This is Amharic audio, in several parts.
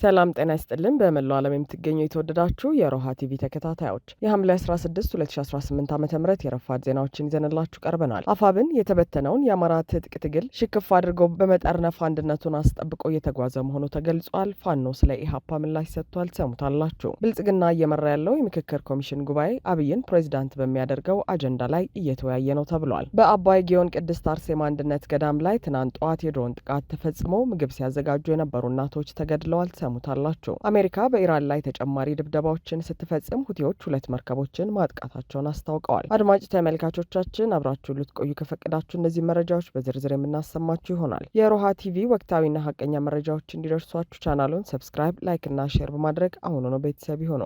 ሰላም ጤና ይስጥልን። በመላው ዓለም የምትገኙ የተወደዳችሁ የሮሃ ቲቪ ተከታታዮች የሐምሌ 16 2018 ዓ.ም የረፋድ ዜናዎችን ይዘንላችሁ ቀርበናል። አፋብን የተበተነውን የአማራ ትጥቅ ትግል ሽክፍ አድርገው በመጠርነፍ አንድነቱን አስጠብቆ እየተጓዘ መሆኑ ተገልጿል። ፋኖ ስለ ኢሃፓ ምላሽ ሰጥቷል። ሰሙታላችሁ። ብልጽግና እየመራ ያለው የምክክር ኮሚሽን ጉባኤ አብይን ፕሬዚዳንት በሚያደርገው አጀንዳ ላይ እየተወያየ ነው ተብሏል። በአባይ ጊዮን ቅድስት አርሴማ አንድነት ገዳም ላይ ትናንት ጠዋት የድሮን ጥቃት ተፈጽሞ ምግብ ሲያዘጋጁ የነበሩ እናቶች ተገድለዋል። ሰሙታላችሁ። አሜሪካ በኢራን ላይ ተጨማሪ ድብደባዎችን ስትፈጽም ሁቲዎች 2 መርከቦችን ማጥቃታቸውን አስታውቀዋል። አድማጭ ተመልካቾቻችን አብራችሁ ልትቆዩ ከፈቀዳችሁ እነዚህ መረጃዎች በዝርዝር የምናሰማችሁ ይሆናል። የሮሃ ቲቪ ወቅታዊና ሀቀኛ መረጃዎች እንዲደርሷችሁ ቻናሉን ሰብስክራይብ፣ ላይክ እና ሼር በማድረግ አሁኑ ነው ቤተሰብ ይሁኑ።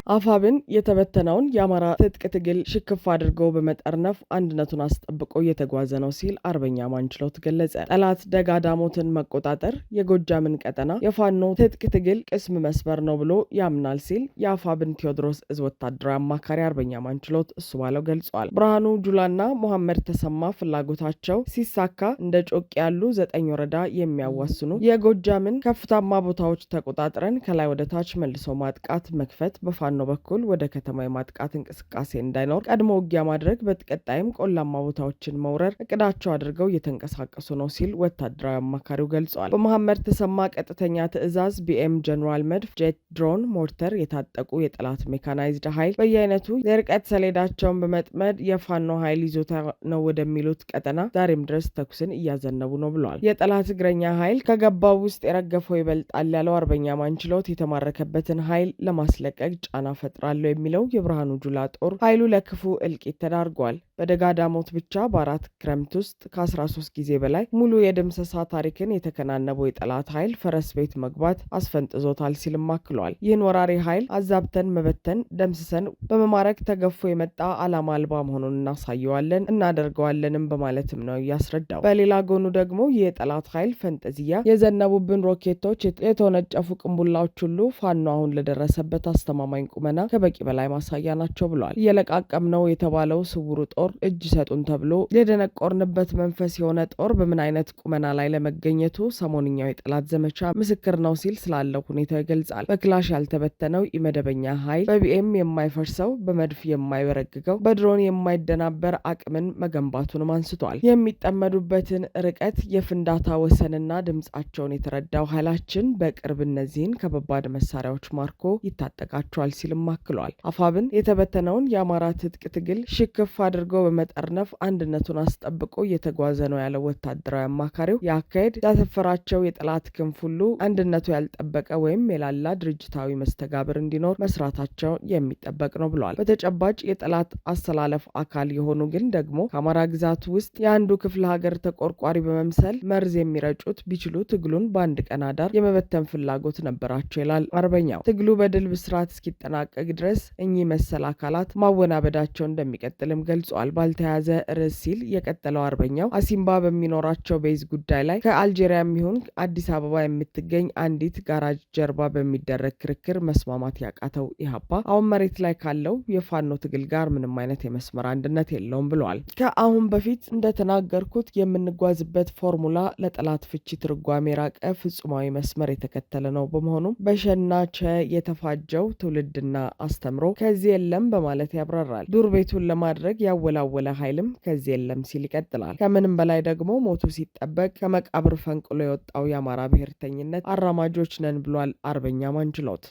አፋብን የተበተነውን የአማራ ትጥቅ ትግል ሽክፍ አድርገው በመጠርነፍ አንድነቱን አስጠብቆ እየተጓዘ ነው ሲል አርበኛ ማንችሎት ገለጸ። ጠላት ደጋዳሞትን መቆጣጠር የጎጃምን ቀጠና የፋኖ ትጥቅ ትግል ቅስም መስበር ነው ብሎ ያምናል ሲል የአፋብን ቴዎድሮስ እዝ ወታደራዊ አማካሪ አርበኛ ማንችሎት እሱ ባለው ገልጿል። ብርሃኑ ጁላና መሐመድ ተሰማ ፍላጎታቸው ሲሳካ እንደ ጮቅ ያሉ 9 ወረዳ የሚያዋስኑ የጎጃምን ከፍታማ ቦታዎች ተቆጣጥረን ከላይ ወደ ታች መልሶ ማጥቃት መክፈት በፋኖ በኩል ወደ ከተማ የማጥቃት እንቅስቃሴ እንዳይኖር ቀድሞ ውጊያ ማድረግ በቀጣይም ቆላማ ቦታዎችን መውረር እቅዳቸው አድርገው እየተንቀሳቀሱ ነው ሲል ወታደራዊ አማካሪው ገልጿል። በመሐመድ ተሰማ ቀጥተኛ ትዕዛዝ ቢኤም ጀነራል መድፍ፣ ጄት፣ ድሮን፣ ሞርተር የታጠቁ የጠላት ሜካናይዝድ ኃይል በየአይነቱ የርቀት ሰሌዳቸውን በመጥመድ የፋኖ ኃይል ይዞታ ነው ወደሚሉት ቀጠና ዛሬም ድረስ ተኩስን እያዘነቡ ነው ብለዋል። የጠላት እግረኛ ኃይል ከገባው ውስጥ የረገፈው ይበልጣል ያለው አርበኛ ማንችሎት የተማረከበትን ኃይል ለማስለቀቅ ጫና ፈጥራለሁ የሚለው የብርሃኑ ጁላ ጦር ኃይሉ ለክፉ እልቂት ተዳርጓል። በደጋዳሞት ብቻ በ4 ክረምት ውስጥ ከ13 ጊዜ በላይ ሙሉ የድምሰሳ ታሪክን የተከናነበው የጠላት ኃይል ፈረስ ቤት መግባት አስፈንጥዞታል ሲልም አክሏል። ይህን ወራሪ ኃይል አዛብተን መበተን ደምስሰን በመማረክ ተገፎ የመጣ ዓላማ አልባ መሆኑን እናሳየዋለን እናደርገዋለንም በማለትም ነው ያስረዳው። በሌላ ጎኑ ደግሞ የጠላት ኃይል ፈንጠዝያ የዘነቡብን ሮኬቶች የተወነጨፉ ቅንቡላዎች ሁሉ ፋኖ አሁን ለደረሰበት አስተማማኝ ቁመና ከበቂ በላይ ማሳያ ናቸው ብሏል። እየለቃቀም ነው የተባለው ስውሩ ጦር እጅ ሰጡን ተብሎ የደነቆርንበት መንፈስ የሆነ ጦር በምን አይነት ቁመና ላይ ለመገኘቱ ሰሞንኛው የጠላት ዘመቻ ምስክር ነው ሲል ስላለው ሁኔታ ይገልጻል። በክላሽ ያልተበተነው ኢመደበኛ ኃይል በቢኤም የማይፈርሰው በመድፍ የማይበረግገው በድሮን የማይደናበር አቅምን መገንባቱንም አንስቷል። የሚጠመዱበትን ርቀት የፍንዳታ ወሰንና ድምጻቸውን የተረዳው ኃይላችን በቅርብ እነዚህን ከባባድ መሳሪያዎች ማርኮ ይታጠቃቸዋል ሲልም አክሏል። አፋብን የተበተነውን የአማራ ትጥቅ ትግል ሽክፍ አድርገው በመጠርነፍ አንድነቱን አስጠብቆ እየተጓዘ ነው ያለው ወታደራዊ አማካሪው የአካሄድ ያሰፈራቸው የጠላት ክንፍ ሁሉ አንድነቱ ያልጠበቀ ወይም የላላ ድርጅታዊ መስተጋብር እንዲኖር መስራታቸው የሚጠበቅ ነው ብለዋል። በተጨባጭ የጠላት አሰላለፍ አካል የሆኑ ግን ደግሞ ከአማራ ግዛት ውስጥ የአንዱ ክፍለ ሀገር ተቆርቋሪ በመምሰል መርዝ የሚረጩት ቢችሉ ትግሉን በአንድ ቀን አዳር የመበተን ፍላጎት ነበራቸው ይላል አርበኛው። ትግሉ በድል ብስራት እስኪጠናቀቅ ድረስ እኚህ መሰል አካላት ማወናበዳቸው እንደሚቀጥልም ገልጿል። ባልተያዘ ርዕስ ሲል የቀጠለው አርበኛው አሲምባ በሚኖራቸው ቤዝ ጉዳይ ላይ ከአልጄሪያ የሚሆን አዲስ አበባ የምትገኝ አንዲት ጋራጅ ጀርባ በሚደረግ ክርክር መስማማት ያቃተው ኢሃፓ አሁን መሬት ላይ ካለው የፋኖ ትግል ጋር ምንም አይነት የመስመር አንድነት የለውም ብለዋል። ከአሁን በፊት እንደተናገርኩት የምንጓዝበት ፎርሙላ ለጠላት ፍቺ ትርጓሜ የራቀ ፍጹማዊ መስመር የተከተለ ነው። በመሆኑም በሸናቸ የተፋጀው ትውልድና አስተምሮ ከዚህ የለም በማለት ያብራራል። ዱር ቤቱን ለማድረግ ያወላወለ ኃይልም ከዚህ የለም ሲል ይቀጥላል። ከምንም በላይ ደግሞ ሞቱ ሲጠበቅ ከመቃብር ፈንቅሎ የወጣው የአማራ ብሔርተኝነት አራማጆች ነን ብሏል አርበኛ ማንችሎት።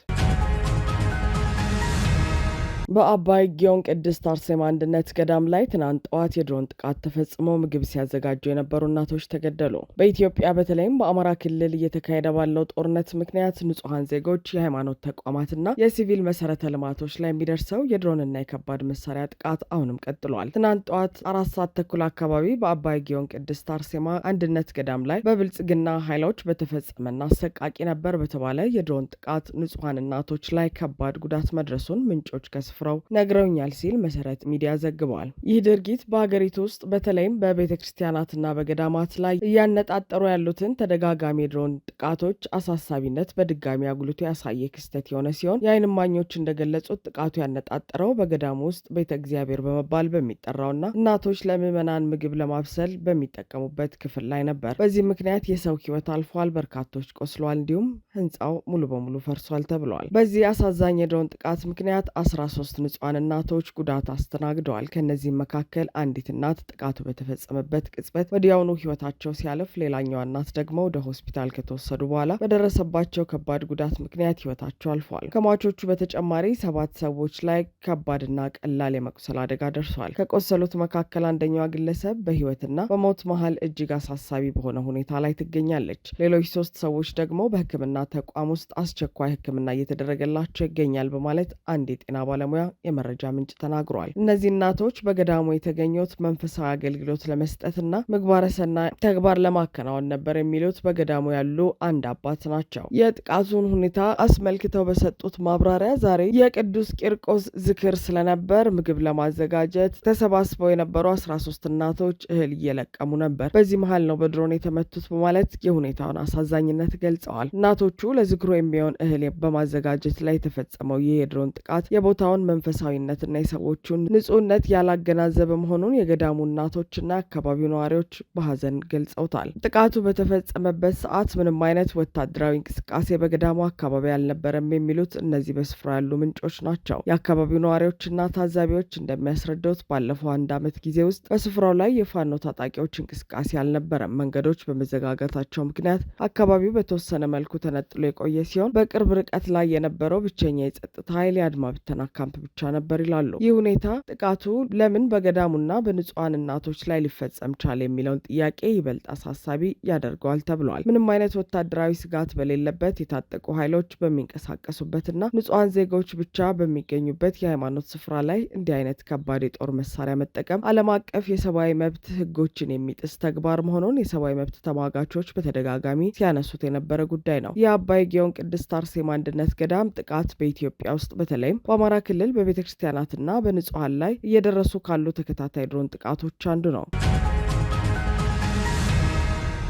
በአባይ ጊዮን ቅድስት አርሴማ አንድነት ገዳም ላይ ትናንት ጠዋት የድሮን ጥቃት ተፈጽሞ ምግብ ሲያዘጋጁ የነበሩ እናቶች ተገደሉ። በኢትዮጵያ በተለይም በአማራ ክልል እየተካሄደ ባለው ጦርነት ምክንያት ንጹሐን ዜጎች፣ የሃይማኖት ተቋማትና የሲቪል መሰረተ ልማቶች ላይ የሚደርሰው የድሮንና የከባድ መሳሪያ ጥቃት አሁንም ቀጥሏል። ትናንት ጠዋት 4 ሰዓት ተኩል አካባቢ በአባይ ጊዮን ቅድስት አርሴማ አንድነት ገዳም ላይ በብልጽግና ኃይሎች በተፈጸመና አሰቃቂ ነበር በተባለ የድሮን ጥቃት ንጹሐን እናቶች ላይ ከባድ ጉዳት መድረሱን ምንጮች ከስፍራ በስፍራው ነግረውኛል ሲል መሰረት ሚዲያ ዘግቧል። ይህ ድርጊት በሀገሪቱ ውስጥ በተለይም በቤተ ክርስቲያናትና በገዳማት ላይ እያነጣጠሩ ያሉትን ተደጋጋሚ የድሮን ጥቃቶች አሳሳቢነት በድጋሚ አጉልቶ ያሳየ ክስተት የሆነ ሲሆን የዓይን እማኞች እንደገለጹት ጥቃቱ ያነጣጠረው በገዳሙ ውስጥ ቤተ እግዚአብሔር በመባል በሚጠራውና እናቶች ለምዕመናን ምግብ ለማብሰል በሚጠቀሙበት ክፍል ላይ ነበር። በዚህ ምክንያት የሰው ሕይወት አልፏል፣ በርካቶች ቆስሏል፣ እንዲሁም ህንፃው ሙሉ በሙሉ ፈርሷል ተብሏል። በዚህ አሳዛኝ የድሮን ጥቃት ምክንያት 13 ንጹሃን እናቶች ጉዳት አስተናግደዋል። ከእነዚህም መካከል አንዲት እናት ጥቃቱ በተፈጸመበት ቅጽበት ወዲያውኑ ህይወታቸው ሲያልፍ፣ ሌላኛዋ እናት ደግሞ ወደ ሆስፒታል ከተወሰዱ በኋላ በደረሰባቸው ከባድ ጉዳት ምክንያት ህይወታቸው አልፏል። ከሟቾቹ በተጨማሪ 7 ሰዎች ላይ ከባድና ቀላል የመቁሰል አደጋ ደርሷል። ከቆሰሉት መካከል አንደኛዋ ግለሰብ በህይወትና በሞት መሃል እጅግ አሳሳቢ በሆነ ሁኔታ ላይ ትገኛለች። ሌሎች 3 ሰዎች ደግሞ በህክምና ተቋም ውስጥ አስቸኳይ ህክምና እየተደረገላቸው ይገኛል በማለት አንድ የጤና ባለሙያ የመረጃ ምንጭ ተናግሯል። እነዚህ እናቶች በገዳሙ የተገኙት መንፈሳዊ አገልግሎት ለመስጠትና ምግባረ ሰናይ ተግባር ለማከናወን ነበር የሚሉት በገዳሙ ያሉ አንድ አባት ናቸው። የጥቃቱን ሁኔታ አስመልክተው በሰጡት ማብራሪያ ዛሬ የቅዱስ ቂርቆስ ዝክር ስለነበር ምግብ ለማዘጋጀት ተሰባስበው የነበሩ 13 እናቶች እህል እየለቀሙ ነበር። በዚህ መሃል ነው በድሮን የተመቱት በማለት የሁኔታውን አሳዛኝነት ገልጸዋል። እናቶቹ ለዝክሩ የሚሆን እህል በማዘጋጀት ላይ የተፈጸመው ይህ የድሮን ጥቃት የቦታውን መንፈሳዊነትና የሰዎቹን ንጹህነት ያላገናዘበ መሆኑን የገዳሙ እናቶችና የአካባቢው ነዋሪዎች በሀዘን ገልጸውታል። ጥቃቱ በተፈጸመበት ሰዓት ምንም አይነት ወታደራዊ እንቅስቃሴ በገዳሙ አካባቢ አልነበረም የሚሉት እነዚህ በስፍራ ያሉ ምንጮች ናቸው። የአካባቢው ነዋሪዎችና ታዛቢዎች እንደሚያስረዱት ባለፈው 1 ዓመት ጊዜ ውስጥ በስፍራው ላይ የፋኖ ታጣቂዎች እንቅስቃሴ አልነበረም። መንገዶች በመዘጋጋታቸው ምክንያት አካባቢው በተወሰነ መልኩ ተነጥሎ የቆየ ሲሆን በቅርብ ርቀት ላይ የነበረው ብቸኛ የጸጥታ ኃይል የአድማ ብተና ካምፕ ብቻ ነበር ይላሉ። ይህ ሁኔታ ጥቃቱ ለምን በገዳሙና በንጹሃን እናቶች ላይ ሊፈጸም ቻለ የሚለውን ጥያቄ ይበልጥ አሳሳቢ ያደርገዋል ተብሏል። ምንም አይነት ወታደራዊ ስጋት በሌለበት የታጠቁ ኃይሎች በሚንቀሳቀሱበትና ንጹሃን ዜጎች ብቻ በሚገኙበት የሃይማኖት ስፍራ ላይ እንዲህ አይነት ከባድ የጦር መሳሪያ መጠቀም ዓለም አቀፍ የሰብአዊ መብት ህጎችን የሚጥስ ተግባር መሆኑን የሰብአዊ መብት ተሟጋቾች በተደጋጋሚ ሲያነሱት የነበረ ጉዳይ ነው። የአባይ ጊዮን ቅድስት አርሴማ አንድነት ገዳም ጥቃት በኢትዮጵያ ውስጥ በተለይም በአማራ ክልል በቤተ ክርስቲያናትና በንጹሃን ላይ እየደረሱ ካሉ ተከታታይ ድሮን ጥቃቶች አንዱ ነው።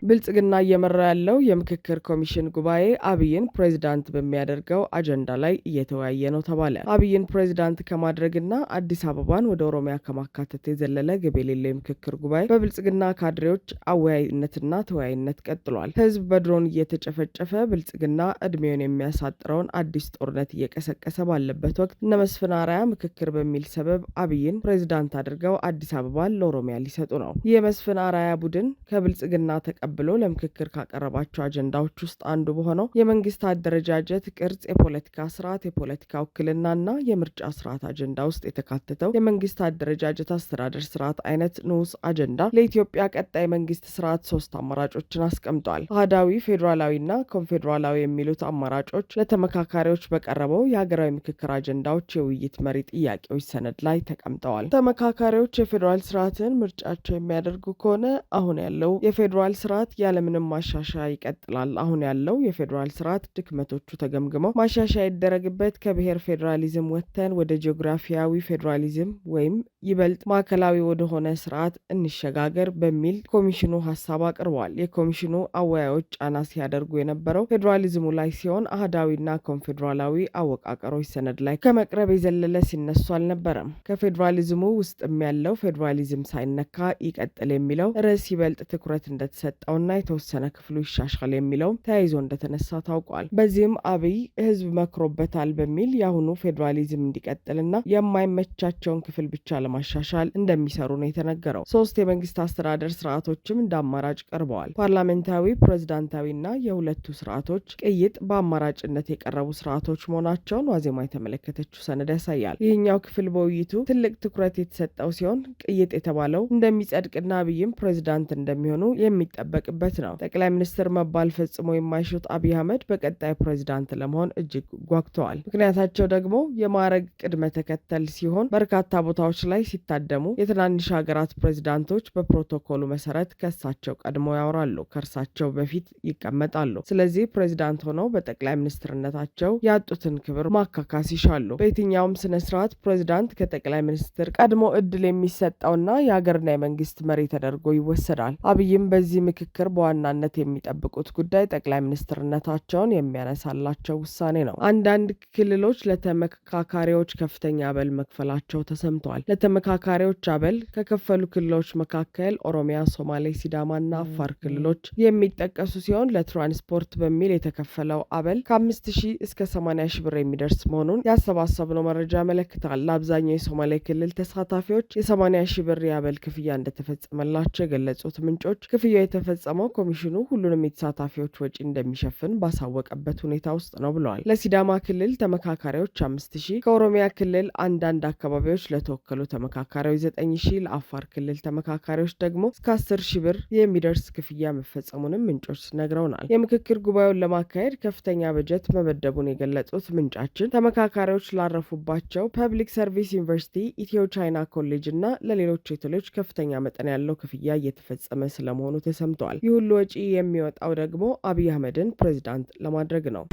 ብልጽግና እየመራ ያለው የምክክር ኮሚሽን ጉባኤ አብይን ፕሬዚዳንት በሚያደርገው አጀንዳ ላይ እየተወያየ ነው ተባለ። አብይን ፕሬዚዳንት ከማድረግና አዲስ አበባን ወደ ኦሮሚያ ከማካተት የዘለለ ግብ የሌለው የምክክር ጉባኤ በብልጽግና ካድሬዎች አወያይነትና ተወያይነት ቀጥሏል። ህዝብ በድሮን እየተጨፈጨፈ ብልጽግና እድሜውን የሚያሳጥረውን አዲስ ጦርነት እየቀሰቀሰ ባለበት ወቅት እነ መስፍን አርአያ ምክክር በሚል ሰበብ አብይን ፕሬዚዳንት አድርገው አዲስ አበባን ለኦሮሚያ ሊሰጡ ነው። ይህ የመስፍን አርአያ ቡድን ከብልጽግና ብሎ ለምክክር ካቀረባቸው አጀንዳዎች ውስጥ አንዱ በሆነው የመንግስት አደረጃጀት ቅርጽ፣ የፖለቲካ ስርዓት፣ የፖለቲካ ውክልናና የምርጫ ስርዓት አጀንዳ ውስጥ የተካተተው የመንግስት አደረጃጀት አስተዳደር ስርዓት አይነት ንዑስ አጀንዳ ለኢትዮጵያ ቀጣይ መንግስት ስርዓት 3 አማራጮችን አስቀምጧል። አህዳዊ፣ ፌዴራላዊና ኮንፌዴራላዊ የሚሉት አማራጮች ለተመካካሪዎች በቀረበው የሀገራዊ ምክክር አጀንዳዎች የውይይት መሪ ጥያቄዎች ሰነድ ላይ ተቀምጠዋል። ተመካካሪዎች የፌዴራል ስርዓትን ምርጫቸው የሚያደርጉ ከሆነ አሁን ያለው የፌዴራል ስርዓት ያለምንም ማሻሻያ ይቀጥላል። አሁን ያለው የፌዴራል ስርዓት ድክመቶቹ ተገምግመው ማሻሻያ ይደረግበት፣ ከብሔር ፌዴራሊዝም ወጥተን ወደ ጂኦግራፊያዊ ፌዴራሊዝም ወይም ይበልጥ ማዕከላዊ ወደሆነ ስርዓት እንሸጋገር በሚል ኮሚሽኑ ሀሳብ አቅርቧል። የኮሚሽኑ አወያዮች ጫና ሲያደርጉ የነበረው ፌዴራሊዝሙ ላይ ሲሆን አህዳዊና ኮንፌዴራላዊ አወቃቀሮች ሰነድ ላይ ከመቅረብ የዘለለ ሲነሱ አልነበረም። ከፌዴራሊዝሙ ውስጥም ያለው ፌዴራሊዝም ሳይነካ ይቀጥል የሚለው ርዕስ ይበልጥ ትኩረት እንደተሰጠውና የተወሰነ ክፍሉ ይሻሻል የሚለውም ተያይዞ እንደተነሳ ታውቋል። በዚህም አብይ ህዝብ መክሮበታል በሚል የአሁኑ ፌዴራሊዝም እንዲቀጥልና የማይመቻቸውን ክፍል ብቻ ለማሻሻል እንደሚሰሩ ነው የተነገረው። 3 የመንግስት አስተዳደር ስርዓቶችም እንደ አማራጭ ቀርበዋል። ፓርላሜንታዊ፣ ፕሬዝዳንታዊና የሁለቱ ስርዓቶች ቅይጥ በአማራጭነት የቀረቡ ስርዓቶች መሆናቸውን ዋዜማ የተመለከተችው ሰነድ ያሳያል። ይህኛው ክፍል በውይይቱ ትልቅ ትኩረት የተሰጠው ሲሆን ቅይጥ የተባለው እንደሚጸድቅና አብይም ፕሬዝዳንት እንደሚሆኑ የሚጠበቅ የሚጠበቅበት ነው። ጠቅላይ ሚኒስትር መባል ፈጽሞ የማይሹት አብይ አህመድ በቀጣይ ፕሬዚዳንት ለመሆን እጅግ ጓጉተዋል። ምክንያታቸው ደግሞ የማዕረግ ቅድመ ተከተል ሲሆን በርካታ ቦታዎች ላይ ሲታደሙ የትናንሽ ሀገራት ፕሬዚዳንቶች በፕሮቶኮሉ መሰረት ከእሳቸው ቀድሞ ያወራሉ፣ ከእርሳቸው በፊት ይቀመጣሉ። ስለዚህ ፕሬዚዳንት ሆነው በጠቅላይ ሚኒስትርነታቸው ያጡትን ክብር ማካካስ ይሻሉ። በየትኛውም ስነ ስርዓት ፕሬዚዳንት ከጠቅላይ ሚኒስትር ቀድሞ እድል የሚሰጠውና የሀገርና የመንግስት መሪ ተደርጎ ይወሰዳል። አብይም በዚህ ምክክር በዋናነት የሚጠብቁት ጉዳይ ጠቅላይ ሚኒስትርነታቸውን የሚያነሳላቸው ውሳኔ ነው። አንዳንድ ክልሎች ለተመካካሪዎች ከፍተኛ አበል መክፈላቸው ተሰምተዋል። ለተመካካሪዎች አበል ከከፈሉ ክልሎች መካከል ኦሮሚያ፣ ሶማሌ፣ ሲዳማና አፋር ክልሎች የሚጠቀሱ ሲሆን ለትራንስፖርት በሚል የተከፈለው አበል ከ5,000 እስከ 80,000 ብር የሚደርስ መሆኑን ያሰባሰብነው መረጃ ያመለክታል። ለአብዛኛው የሶማሌ ክልል ተሳታፊዎች የ80,000 ብር የአበል ክፍያ እንደተፈጸመላቸው የገለጹት ምንጮች ክፍያው የተፈጸመው ኮሚሽኑ ሁሉንም የተሳታፊዎች ወጪ እንደሚሸፍን ባሳወቀበት ሁኔታ ውስጥ ነው ብለዋል። ለሲዳማ ክልል ተመካካሪዎች 5,000፣ ከኦሮሚያ ክልል አንዳንድ አካባቢዎች ለተወከሉ ተመካካሪዎች 9,000፣ ለአፋር ክልል ተመካካሪዎች ደግሞ እስከ 10,000 ብር የሚደርስ ክፍያ መፈጸሙንም ምንጮች ነግረውናል። የምክክር ጉባኤውን ለማካሄድ ከፍተኛ በጀት መመደቡን የገለጹት ምንጫችን ተመካካሪዎች ላረፉባቸው ፐብሊክ ሰርቪስ ዩኒቨርሲቲ፣ ኢትዮ ቻይና ኮሌጅ እና ለሌሎች ሆቴሎች ከፍተኛ መጠን ያለው ክፍያ እየተፈጸመ ስለመሆኑ ተሰምተዋል። ይህ ሁሉ ወጪ የሚወጣው ደግሞ አብይ አህመድን ፕሬዚዳንት ለማድረግ ነው።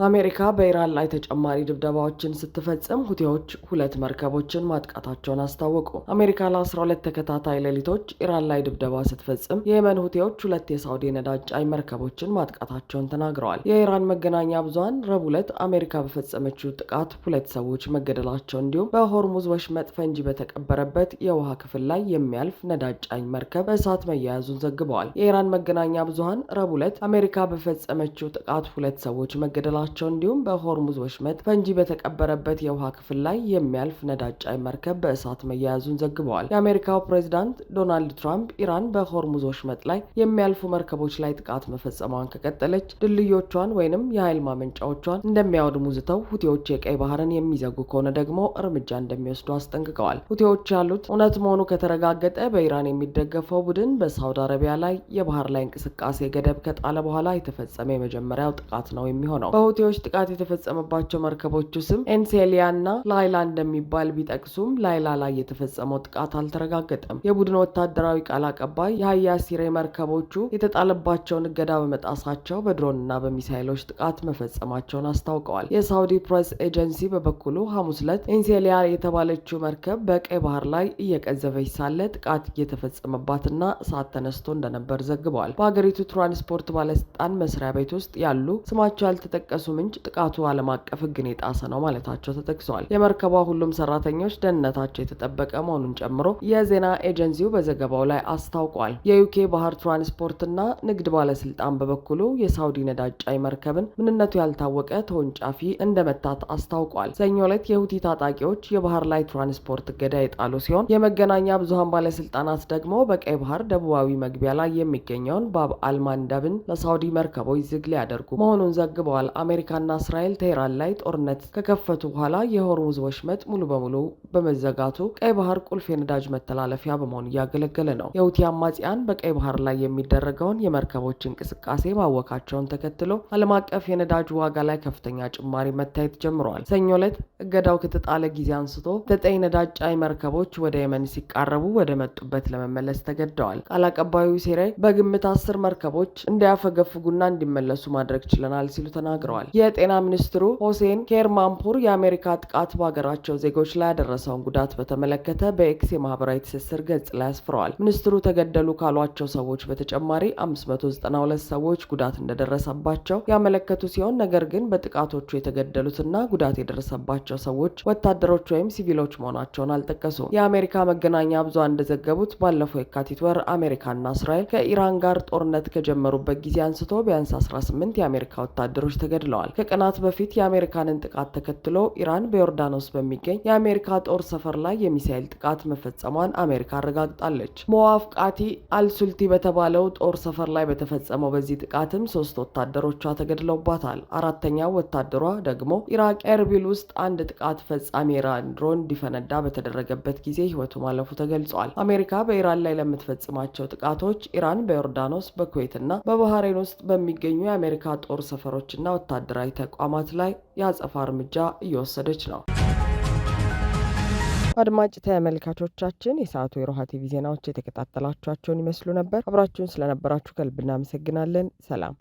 አሜሪካ በኢራን ላይ ተጨማሪ ድብደባዎችን ስትፈጽም ሁቲዎች 2 መርከቦችን ማጥቃታቸውን አስታወቁ። አሜሪካ ለ12 ተከታታይ ሌሊቶች ኢራን ላይ ድብደባ ስትፈጽም የየመን ሁቲዎች 2 የሳውዲ ነዳጅ ጫኝ መርከቦችን ማጥቃታቸውን ተናግረዋል። የኢራን መገናኛ ብዙኃን ረቡዕ ዕለት አሜሪካ በፈጸመችው ጥቃት 2 ሰዎች መገደላቸው እንዲሁም በሆርሙዝ ወሽመጥ ፈንጂ በተቀበረበት የውሃ ክፍል ላይ የሚያልፍ ነዳጅ ጫኝ መርከብ በእሳት መያያዙን ዘግበዋል። የኢራን መገናኛ ብዙኃን ረቡዕ ዕለት አሜሪካ በፈጸመችው ጥቃት 2 ሰዎች መገደላቸው እንዲሁም በሆርሙዝ ወሽመጥ ፈንጂ በተቀበረበት የውሃ ክፍል ላይ የሚያልፍ ነዳጅ ጫኝ መርከብ በእሳት መያያዙን ዘግበዋል። የአሜሪካው ፕሬዚዳንት ዶናልድ ትራምፕ ኢራን በሆርሙዝ ወሽመጥ ላይ የሚያልፉ መርከቦች ላይ ጥቃት መፈጸሟን ከቀጠለች ድልድዮቿን ወይንም የኃይል ማመንጫዎቿን እንደሚያወድሙ ዝተው ሁቲዎች የቀይ ባህርን የሚዘጉ ከሆነ ደግሞ እርምጃ እንደሚወስዱ አስጠንቅቀዋል። ሁቲዎች ያሉት እውነት መሆኑ ከተረጋገጠ በኢራን የሚደገፈው ቡድን በሳውዲ አረቢያ ላይ የባህር ላይ እንቅስቃሴ ገደብ ከጣለ በኋላ የተፈጸመ የመጀመሪያው ጥቃት ነው የሚሆነው። ሁቲዎች ጥቃት የተፈጸመባቸው መርከቦቹ ስም ኤንሴሊያ እና ላይላ እንደሚባል ቢጠቅሱም ላይላ ላይ የተፈጸመው ጥቃት አልተረጋገጠም። የቡድን ወታደራዊ ቃል አቀባይ የሀያ ሲሬ መርከቦቹ የተጣለባቸውን እገዳ በመጣሳቸው በድሮንና በሚሳይሎች ጥቃት መፈጸማቸውን አስታውቀዋል። የሳውዲ ፕሬስ ኤጀንሲ በበኩሉ ሐሙስ ዕለት ኤንሴሊያ የተባለችው መርከብ በቀይ ባህር ላይ እየቀዘፈች ሳለ ጥቃት እየተፈጸመባትና እሳት ተነስቶ እንደነበር ዘግበዋል። በሀገሪቱ ትራንስፖርት ባለስልጣን መስሪያ ቤት ውስጥ ያሉ ስማቸው ያልተጠቀሱ ምንጭ ጥቃቱ ዓለም አቀፍ ሕግን የጣሰ ነው ማለታቸው ተጠቅሷል። የመርከቧ ሁሉም ሰራተኞች ደህንነታቸው የተጠበቀ መሆኑን ጨምሮ የዜና ኤጀንሲው በዘገባው ላይ አስታውቋል። የዩኬ ባህር ትራንስፖርትና ንግድ ባለስልጣን በበኩሉ የሳውዲ ነዳጅ ጫኝ መርከብን ምንነቱ ያልታወቀ ተወንጫፊ እንደመታት አስታውቋል። ሰኞ ዕለት የሁቲ ታጣቂዎች የባህር ላይ ትራንስፖርት እገዳ የጣሉ ሲሆን የመገናኛ ብዙሃን ባለስልጣናት ደግሞ በቀይ ባህር ደቡባዊ መግቢያ ላይ የሚገኘውን ባብ አልማንዳብን ለሳውዲ መርከቦች ዝግ ሊያደርጉ መሆኑን ዘግበዋል። አሜሪካና እስራኤል ቴህራን ላይ ጦርነት ከከፈቱ በኋላ የሆርሙዝ ወሽመጥ ሙሉ በሙሉ በመዘጋቱ ቀይ ባህር ቁልፍ የነዳጅ መተላለፊያ በመሆን እያገለገለ ነው። የሁቲ አማጽያን በቀይ ባህር ላይ የሚደረገውን የመርከቦች እንቅስቃሴ ማወካቸውን ተከትሎ ዓለም አቀፍ የነዳጅ ዋጋ ላይ ከፍተኛ ጭማሪ መታየት ጀምረዋል። ሰኞ ዕለት እገዳው ከተጣለ ጊዜ አንስቶ 9 ነዳጅ ጫኝ መርከቦች ወደ የመን ሲቃረቡ ወደ መጡበት ለመመለስ ተገደዋል። ቃል አቀባዩ ሲሬ በግምት 10 መርከቦች እንዲያፈገፍጉና እንዲመለሱ ማድረግ ችለናል ሲሉ ተናግረዋል። የጤና ሚኒስትሩ ሆሴን ኬርማንፑር የአሜሪካ ጥቃት በሀገራቸው ዜጎች ላይ ያደረሰውን ጉዳት በተመለከተ በኤክስ የማህበራዊ ትስስር ገጽ ላይ አስፍረዋል። ሚኒስትሩ ተገደሉ ካሏቸው ሰዎች በተጨማሪ 592 ሰዎች ጉዳት እንደደረሰባቸው ያመለከቱ ሲሆን ነገር ግን በጥቃቶቹ የተገደሉትና ጉዳት የደረሰባቸው ሰዎች ወታደሮች ወይም ሲቪሎች መሆናቸውን አልጠቀሱም። የአሜሪካ መገናኛ ብዙሃን እንደዘገቡት ባለፈው የካቲት ወር አሜሪካና እስራኤል ከኢራን ጋር ጦርነት ከጀመሩበት ጊዜ አንስቶ ቢያንስ 18 የአሜሪካ ወታደሮች ተገድለዋል። ብለዋል። ከቀናት በፊት የአሜሪካንን ጥቃት ተከትሎ ኢራን በዮርዳኖስ በሚገኝ የአሜሪካ ጦር ሰፈር ላይ የሚሳኤል ጥቃት መፈጸሟን አሜሪካ አረጋግጣለች። ሞዋፍቃቲ አልሱልቲ በተባለው ጦር ሰፈር ላይ በተፈጸመው በዚህ ጥቃትም 3 ወታደሮቿ ተገድለውባታል። አራተኛው ወታደሯ ደግሞ ኢራቅ ኤርቢል ውስጥ አንድ ጥቃት ፈጻሚ ኢራን ድሮን እንዲፈነዳ በተደረገበት ጊዜ ህይወቱ ማለፉ ተገልጿል። አሜሪካ በኢራን ላይ ለምትፈጽማቸው ጥቃቶች ኢራን በዮርዳኖስ፣ በኩዌትና በባህሬን ውስጥ በሚገኙ የአሜሪካ ጦር ሰፈሮችና ወታደራዊ ተቋማት ላይ የአጸፋ እርምጃ እየወሰደች ነው። አድማጭ ተመልካቾቻችን የሰዓቱ የሮሃ ቲቪ ዜናዎች የተከታተላችኋቸውን ይመስሉ ነበር። አብራችሁን ስለነበራችሁ ከልብ እናመሰግናለን። ሰላም።